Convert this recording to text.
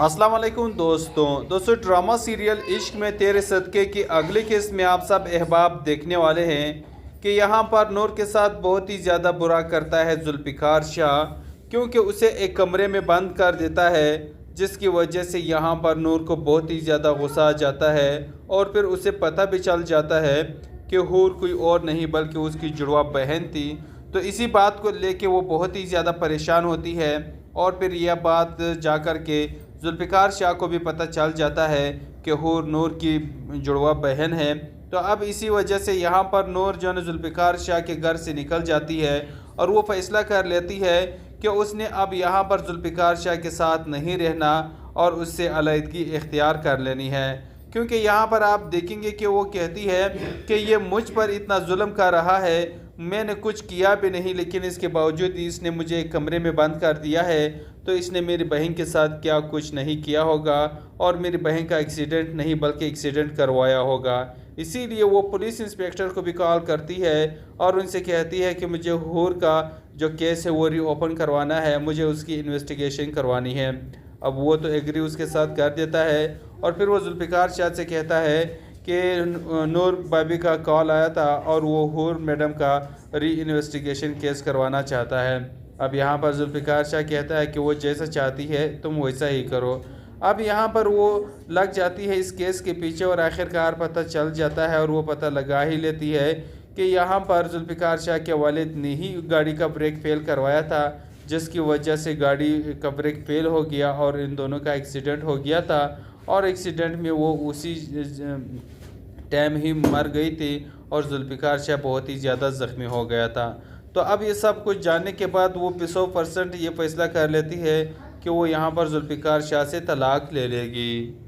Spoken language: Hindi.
अस्सलाम वालेकुम दोस्तों ड्रामा सीरियल इश्क में तेरे सदक़े की अगली किस्त में आप सब अहबाब देखने वाले हैं कि यहाँ पर नूर के साथ बहुत ही ज़्यादा बुरा करता है जुल्फ़िकार शाह, क्योंकि उसे एक कमरे में बंद कर देता है, जिसकी वजह से यहाँ पर नूर को बहुत ही ज़्यादा गुस्सा आ जाता है और फिर उसे पता भी चल जाता है कि हूर कोई और नहीं बल्कि उसकी जुड़वा बहन थी। तो इसी बात को लेके वो बहुत ही ज़्यादा परेशान होती है और फिर यह बात जा कर के जुल्फ़िकार शाह को भी पता चल जाता है कि हूर नूर की जुड़वा बहन है। तो अब इसी वजह से यहाँ पर नूर जो है जुल्फ़िकार शाह के घर से निकल जाती है और वो फ़ैसला कर लेती है कि उसने अब यहाँ पर जुल्फ़िकार शाह के साथ नहीं रहना और उससे अलहदगी इख्तियार कर लेनी है, क्योंकि यहाँ पर आप देखेंगे कि वो कहती है कि ये मुझ पर इतना जुल्म कर रहा है, मैंने कुछ किया भी नहीं लेकिन इसके बावजूद इसने मुझे एक कमरे में बंद कर दिया है। तो इसने मेरी बहन के साथ क्या कुछ नहीं किया होगा और मेरी बहन का एक्सीडेंट नहीं बल्कि एक्सीडेंट करवाया होगा। इसीलिए वो पुलिस इंस्पेक्टर को भी कॉल करती है और उनसे कहती है कि मुझे हूर का जो केस है वो रीओपन करवाना है, मुझे उसकी इन्वेस्टिगेशन करवानी है। अब वो तो एग्री उसके साथ कर देता है और फिर वो जुल्फ़िकार शाह से कहता है कि नूर भाभी का कॉल आया था और वो हूर मैडम का री इन्वेस्टिगेशन केस करवाना चाहता है। अब यहाँ पर जुल्फ़िकार शाह कहता है कि वो जैसा चाहती है तुम वैसा ही करो। अब यहाँ पर वो लग जाती है इस केस के पीछे और आखिरकार पता चल जाता है और वो पता लगा ही लेती है कि यहाँ पर जुल्फ़िकार शाह के वालिद ने ही गाड़ी का ब्रेक फेल करवाया था, जिसकी वजह से गाड़ी का ब्रेक फेल हो गया और इन दोनों का एक्सीडेंट हो गया था और एक्सीडेंट में वो उसी टाइम ही मर गई थी और जुल्फ़िकार शाह बहुत ही ज़्यादा ज़ख्मी हो गया था। तो अब ये सब कुछ जानने के बाद वो 100% ये फ़ैसला कर लेती है कि वो यहाँ पर जुल्फ़िकार शाह से तलाक़ ले लेगी।